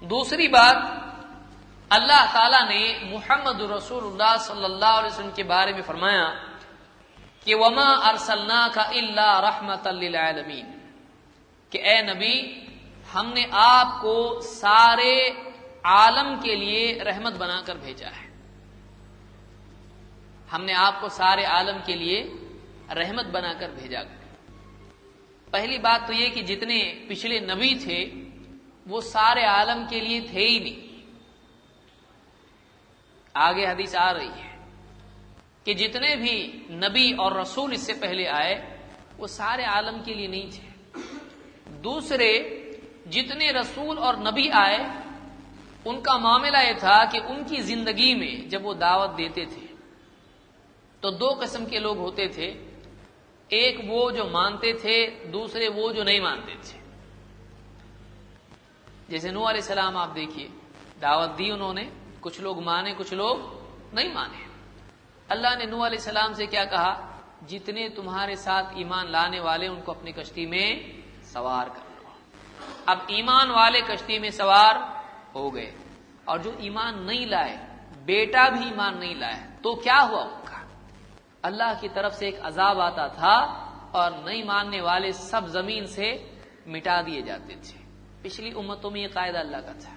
دوسری بات، اللہ تعالی نے محمد رسول اللہ صلی اللہ علیہ وسلم کے بارے میں فرمایا کہ وما ارسلناک الا رحمۃ للعالمین، کہ اے نبی ہم نے آپ کو سارے عالم کے لیے رحمت بنا کر بھیجا ہے. ہم نے آپ کو سارے عالم کے لیے رحمت بنا کر بھیجا. پہلی بات تو یہ کہ جتنے پچھلے نبی تھے وہ سارے عالم کے لیے تھے ہی نہیں. آگے حدیث آ رہی ہے کہ جتنے بھی نبی اور رسول اس سے پہلے آئے وہ سارے عالم کے لیے نہیں تھے. دوسرے، جتنے رسول اور نبی آئے ان کا معاملہ یہ تھا کہ ان کی زندگی میں جب وہ دعوت دیتے تھے تو دو قسم کے لوگ ہوتے تھے. ایک وہ جو مانتے تھے، دوسرے وہ جو نہیں مانتے تھے. جیسے نوح علیہ السلام آپ دیکھیے، دعوت دی انہوں نے، کچھ لوگ مانے کچھ لوگ نہیں مانے. اللہ نے نوح علیہ السلام سے کیا کہا؟ جتنے تمہارے ساتھ ایمان لانے والے ان کو اپنی کشتی میں سوار کر لو. اب ایمان والے کشتی میں سوار ہو گئے، اور جو ایمان نہیں لائے، بیٹا بھی ایمان نہیں لائے، تو کیا ہوا ان کا؟ اللہ کی طرف سے ایک عذاب آتا تھا اور نہیں ماننے والے سب زمین سے مٹا دیے جاتے تھے. پچھلی امتوں میں یہ قاعدہ اللہ کا تھا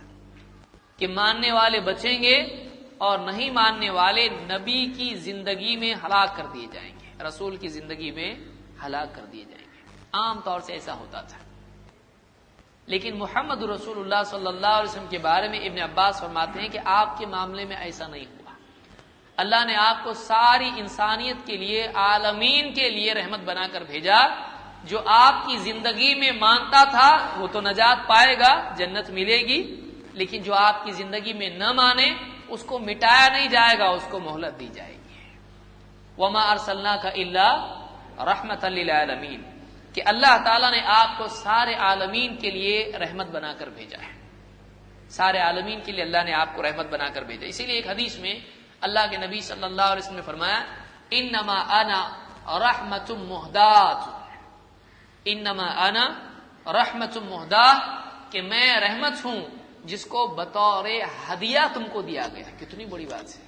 کہ ماننے والے بچیں گے اور نہیں ماننے والے نبی کی زندگی میں ہلاک کر دیے جائیں گے، رسول کی زندگی میں ہلاک کر دیے جائیں گے. عام طور سے ایسا ہوتا تھا. لیکن محمد رسول اللہ صلی اللہ علیہ وسلم کے بارے میں ابن عباس فرماتے ہیں کہ آپ کے معاملے میں ایسا نہیں ہوا. اللہ نے آپ کو ساری انسانیت کے لیے، عالمین کے لیے رحمت بنا کر بھیجا. جو آپ کی زندگی میں مانتا تھا وہ تو نجات پائے گا، جنت ملے گی، لیکن جو آپ کی زندگی میں نہ مانے اس کو مٹایا نہیں جائے گا، اس کو مہلت دی جائے گی. وما ارسلناک الا رحمۃ للعالمین، کہ اللہ تعالیٰ نے آپ کو سارے عالمین کے لیے رحمت بنا کر بھیجا ہے. سارے عالمین کے لیے اللہ نے آپ کو رحمت بنا کر بھیجا. اسی لیے ایک حدیث میں اللہ کے نبی صلی اللہ علیہ وسلم نے فرمایا انما انا رحمت مہدات، انما انا رحمت مہدات، کہ میں رحمت ہوں جس کو بطور ہدیہ تم کو دیا گیا. کتنی بڑی بات ہے.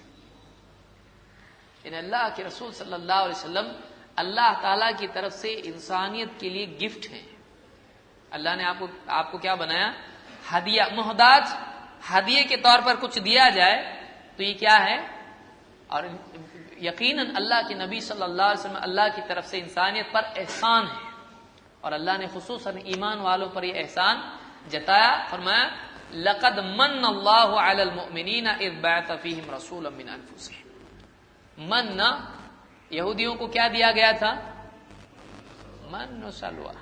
اللہ کے رسول صلی اللہ علیہ وسلم اللہ تعالی کی طرف سے انسانیت کے لیے گفٹ ہیں. اللہ نے آپ کو کیا بنایا؟ ہدیہ. مہدات، ہدیے کے طور پر کچھ دیا جائے تو یہ کیا ہے؟ اور یقیناً اللہ کے نبی صلی اللہ علیہ وسلم اللہ کی طرف سے انسانیت پر احسان ہے، اور اللہ نے خصوصاً ایمان والوں پر یہ احسان جتایا. فرمایا لقد من اللہ علی المؤمنین اذ بعث فیہم رسولا من انفسہم. من، یہودیوں کو کیا دیا گیا تھا؟ من و سلوہ.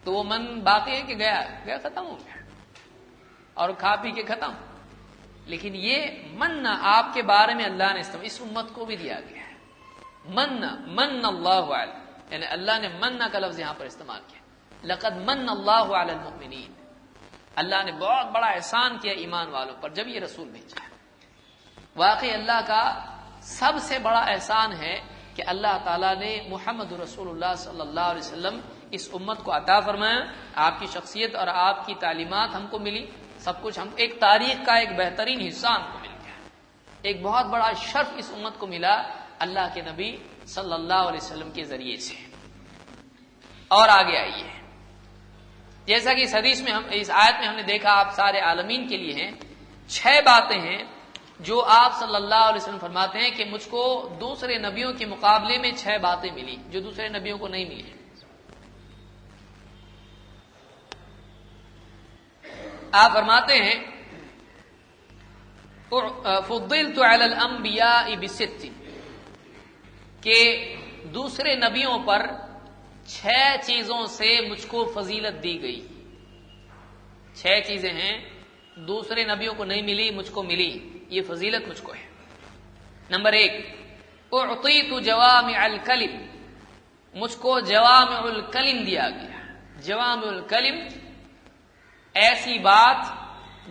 تو وہ من باقی ہے کہ گیا ختم ہو گیا اور کھا پی کے ختم. لیکن یہ من آپ کے بارے میں اللہ نے اس امت کو بھی دیا گیا ہے. من اللہ علی، یعنی اللہ نے من کا لفظ یہاں پر استعمال کیا. لقد من اللہ علی المؤمنین، اللہ نے بہت بڑا احسان کیا ایمان والوں پر جب یہ رسول بھیجا ہے. واقعی اللہ کا سب سے بڑا احسان ہے کہ اللہ تعالیٰ نے محمد رسول اللہ صلی اللہ علیہ وسلم اس امت کو عطا فرمایا. آپ کی شخصیت اور آپ کی تعلیمات ہم کو ملی، سب کچھ ہم ایک تاریخ کا ایک بہترین حصہ ہم کو مل گیا. ایک بہت بڑا شرف اس امت کو ملا اللہ کے نبی صلی اللہ علیہ وسلم کے ذریعے سے. اور آگے آئیے، جیسا کہ اس حدیث میں اس آیت میں ہم نے دیکھا آپ سارے عالمین کے لیے ہیں. 6 باتیں ہیں جو آپ صلی اللہ علیہ وسلم فرماتے ہیں کہ مجھ کو دوسرے نبیوں کے مقابلے میں 6 باتیں ملی جو دوسرے نبیوں کو نہیں ملی. آپ فرماتے ہیں فضلت علی الانبیاء بست، کہ دوسرے نبیوں پر 6 چیزوں سے مجھ کو فضیلت دی گئی. 6 چیزیں ہیں دوسرے نبیوں کو نہیں ملی، مجھ کو ملی، یہ فضیلت مجھ کو ہے. نمبر 1، اعطیت جوامع الکلم، مجھ کو جوامع الکلم دیا گیا. جوامع الکلم ایسی بات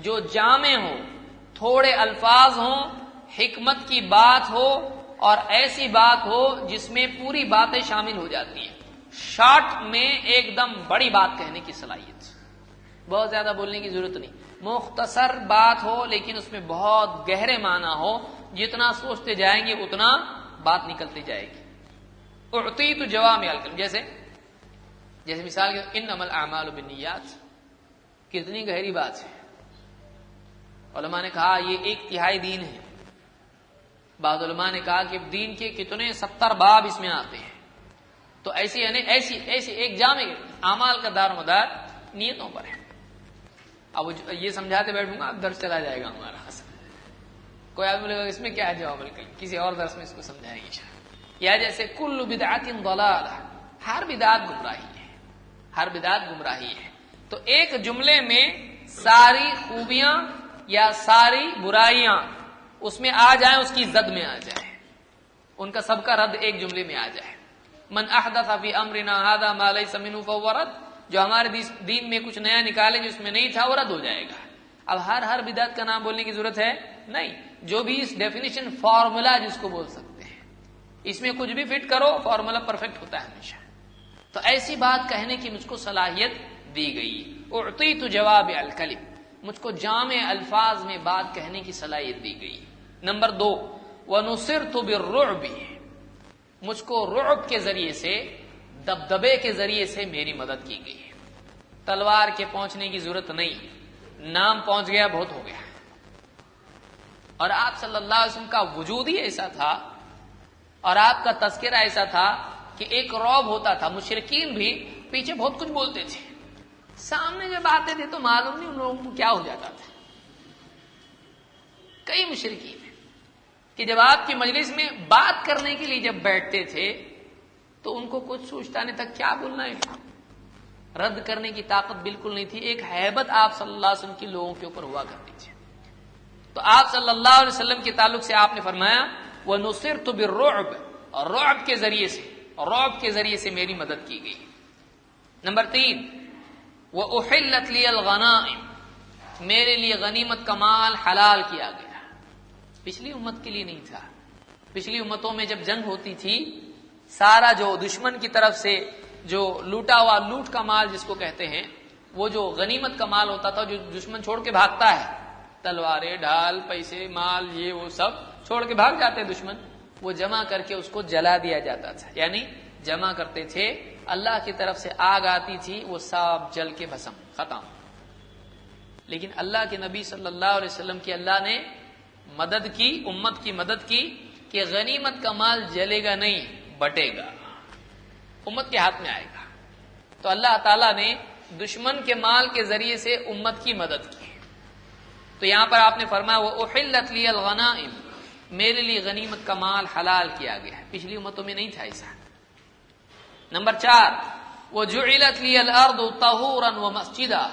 جو جامع ہو، تھوڑے الفاظ ہوں، حکمت کی بات ہو، اور ایسی بات ہو جس میں پوری باتیں شامل ہو جاتی ہیں. شارٹ میں ایک دم بڑی بات کہنے کی صلاحیت. بہت زیادہ بولنے کی ضرورت نہیں، مختصر بات ہو لیکن اس میں بہت گہرے معنی ہو، جتنا سوچتے جائیں گے اتنا بات نکلتی جائے گی۔ اعطیت جوامع الکلم، جیسے مثال کے انما الاعمال بالنیات، کتنی گہری بات ہے۔ علماء نے کہا یہ 1/3 دین ہے، بعض علماء نے کہا کہ دین کے کتنے 70 باب اس میں آتے ہیں، تو ایسی یعنی ایسی ایک جامع اعمال کا دار و مدار نیتوں پر ہے۔ اب یہ سمجھاتے بیٹھوں گا اب درس چلا جائے گا ہمارا، کوئی آدمی بولے گا اس میں کیا ہے جواب الکلم، کسی اور درس میں اس کو سمجھائیں گے۔ یا جیسے کل بدعت ضلالہ، ہر بدعت گمراہی ہے، ہر بدعت گمراہی ہے۔ تو ایک جملے میں ساری خوبیاں یا ساری برائیاں اس میں آ جائیں، اس کی زد میں آ جائے، ان کا سب کا رد ایک جملے میں آ جائے۔ من احدث فی امرنا ھذا ما لیس منہ فہو رد، جو ہمارے دین میں کچھ نیا نکالے جو اس میں نہیں تھا وہ رد ہو جائے گا۔ اب ہر بدعت کا نام بولنے کی ضرورت ہے نہیں، جو بھی اس ڈیفینیشن فارمولا جس کو بول سکتے ہیں، اس میں کچھ بھی فٹ کرو فارمولا پرفیکٹ ہوتا ہے ہمیشہ۔ تو ایسی بات کہنے کی مجھ کو صلاحیت دی گئی، اعطیت جوامع الکلم، مجھ کو جامع الفاظ میں بات کہنے کی صلاحیت دی گئی۔ نمبر 2، ونصرت بالرعب، مجھ کو رعب کے ذریعے سے، دبدبے کے ذریعے سے میری مدد کی گئی۔ تلوار کے پہنچنے کی ضرورت نہیں، نام پہنچ گیا بہت ہو گیا۔ اور آپ صلی اللہ علیہ وسلم کا وجود ہی ایسا تھا اور آپ کا تذکرہ ایسا تھا کہ ایک رعب ہوتا تھا، مشرکین بھی پیچھے بہت کچھ بولتے تھے، سامنے جب آتے تھے تو معلوم نہیں ان لوگوں کو کیا ہو جاتا تھا۔ کئی مشرکین کہ جب آپ کی مجلس میں بات کرنے کے لیے جب بیٹھتے تھے تو ان کو کچھ سوچتا نہیں تھا کیا بولنا ہے، رد کرنے کی طاقت بالکل نہیں تھی، ایک ہیبت آپ صلی اللہ علیہ وسلم کی لوگوں کے اوپر ہوا کرتی تھی۔ تو آپ صلی اللہ علیہ وسلم کے تعلق سے آپ نے فرمایا وَنُصِرْتُ بِالرُّعْبِ، اور رعب کے ذریعے سے میری مدد کی گئی۔ نمبر 3، وَأُحِلَّتْ لِيَ الْغَنَائِمُ، میرے لیے غنیمت کا مال حلال کیا گیا۔ پچھلی امت کے لیے نہیں تھا، پچھلی امتوں میں جب جنگ ہوتی تھی سارا جو دشمن کی طرف سے جو لوٹا ہوا لوٹ کا مال جس کو کہتے ہیں، وہ جو غنیمت کا مال ہوتا تھا جو دشمن چھوڑ کے بھاگتا ہے، تلواریں، ڈھال، پیسے، مال، یہ وہ سب چھوڑ کے بھاگ جاتے دشمن، وہ جمع کر کے اس کو جلا دیا جاتا تھا، یعنی جمع کرتے تھے، اللہ کی طرف سے آگ آتی تھی وہ سب جل کے بھسم ختم۔ لیکن اللہ کے نبی صلی اللہ علیہ وسلم کی اللہ نے مدد کی، امت کی مدد کی کہ غنیمت کا مال جلے گا نہیں، بٹے گا، امت کے ہاتھ میں آئے گا۔ تو اللہ تعالیٰ نے دشمن کے مال کے ذریعے سے امت کی مدد کی۔ تو یہاں پر آپ نے فرمایا وَأُحِلَّتْ لِيَ الْغَنَائِمُ، میرے لیے غنیمت کا مال حلال کیا گیا ہے، پچھلی امتوں میں نہیں تھا ایسا۔ نمبر 4، وَجُعِلَتْ لِيَ الْأَرْضُ طَهُورًا وَمَسْجِدًا،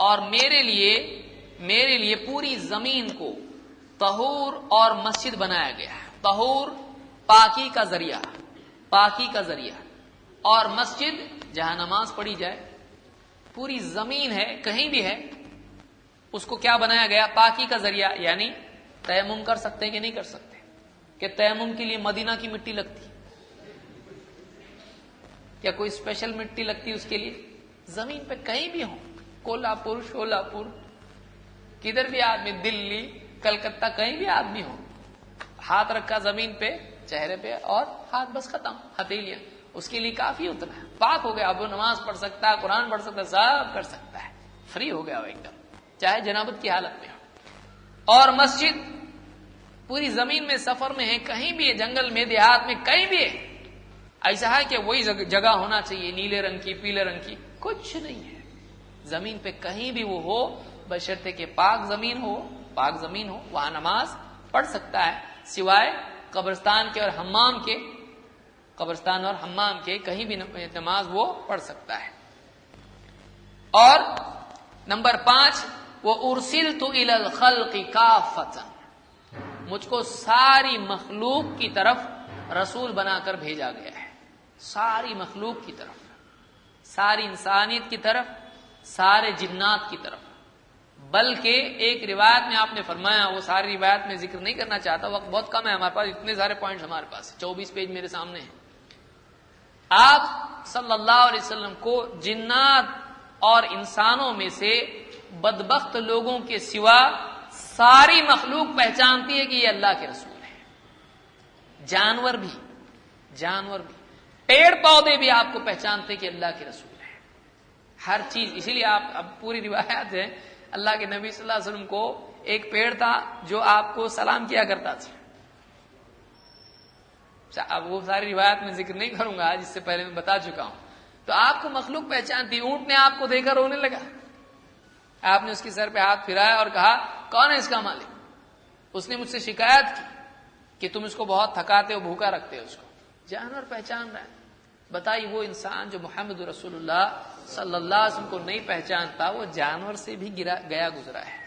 اور میرے لیے پوری زمین کو طہور اور مسجد بنایا گیا ہے۔ طہور پاکی کا ذریعہ اور مسجد جہاں نماز پڑھی جائے۔ پوری زمین ہے، کہیں بھی ہے، اس کو کیا بنایا گیا؟ پاکی کا ذریعہ، یعنی تیمم کر سکتے ہیں کہ نہیں کر سکتے؟ کہ تیمم کے لیے مدینہ کی مٹی لگتی، کیا کوئی اسپیشل مٹی لگتی اس کے لیے؟ زمین پہ کہیں بھی ہو، کولہاپور، شولاپور، کدھر بھی آدمی، دلی، کلکتہ، کہیں بھی آدمی ہو، ہاتھ رکھا زمین پہ، چہرے پہ، اور ہاتھ بس ختم، ہتھیلیاں، اس کے لیے کافی اتنا ہے، پاک ہو گیا، اب وہ نماز پڑھ سکتا ہے، قرآن پڑھ سکتا ہے، سب کر سکتا ہے، فری ہو گیا وہ ایک دم، چاہے جنابت کی حالت میں ہو۔ اور مسجد پوری زمین میں، سفر میں ہے، کہیں بھی ہے، جنگل میں، دیہات میں، کہیں بھی ہے، ایسا ہے کہ وہی جگہ ہونا چاہیے، نیلے رنگ کی، پیلے رنگ کی، کچھ نہیں ہے، زمین پہ کہیں بھی وہ ہو، بشرطے کہ پاک زمین ہو، وہاں نماز پڑھ سکتا ہے، سوائے قبرستان اور حمام کے کہیں بھی نماز وہ پڑھ سکتا ہے۔ اور نمبر 5، وَأُرْسِلْتُ إِلَى الْخَلْقِ كَافَّةً، مجھ کو ساری مخلوق کی طرف رسول بنا کر بھیجا گیا ہے، ساری مخلوق کی طرف، ساری انسانیت کی طرف، سارے جنات کی طرف۔ بلکہ ایک روایت میں آپ نے فرمایا، وہ ساری روایت میں ذکر نہیں کرنا چاہتا، وقت بہت کم ہے ہمارے پاس، اتنے سارے پوائنٹس ہمارے پاس، 24 پیج میرے سامنے ہیں۔ آپ صلی اللہ علیہ وسلم کو جنات اور انسانوں میں سے بدبخت لوگوں کے سوا ساری مخلوق پہچانتی ہے کہ یہ اللہ کے رسول ہے. جانور بھی پیڑ پودے بھی آپ کو پہچانتے کہ اللہ کے رسول ہے. ہر چیز. اسی لیے آپ اب پوری روایت ہے اللہ کے نبی صلی اللہ علیہ وسلم کو ایک پیڑ تھا جو آپ کو سلام کیا کرتا تھا. اب وہ ساری روایت میں ذکر نہیں کروں گا جس سے پہلے میں بتا چکا ہوں. تو آپ کو مخلوق پہچانتی. اونٹ نے آپ کو دیکھا رونے لگا, آپ نے اس کے سر پہ ہاتھ پھرایا اور کہا کون ہے اس کا مالک؟ اس نے مجھ سے شکایت کی کہ تم اس کو بہت تھکاتے ہو, بھوکا رکھتے ہو اس کو. جانور پہچان رہا ہے. بتائیے وہ انسان جو محمد رسول اللہ صلی اللہ علیہ وسلم کو نہیں پہچانتا وہ جانور سے بھی گیا گزرا ہے,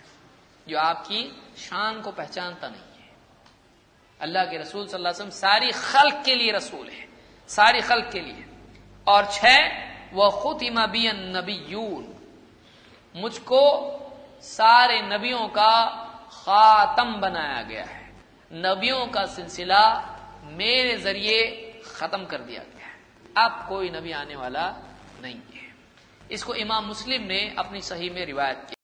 جو آپ کی شان کو پہچانتا نہیں ہے. اللہ کے رسول صلی اللہ علیہ وسلم ساری خلق کے لیے رسول ہے, ساری خلق کے لیے. اور 6 وَخُتِمَ بِيَ النَّبِيُّونَ, مجھ کو سارے نبیوں کا خاتم بنایا گیا ہے. نبیوں کا سلسلہ میرے ذریعے ختم کر دیا گیا ہے, اب کوئی نبی آنے والا نہیں ہے. اس کو امام مسلم نے اپنی صحیح میں روایت کیا.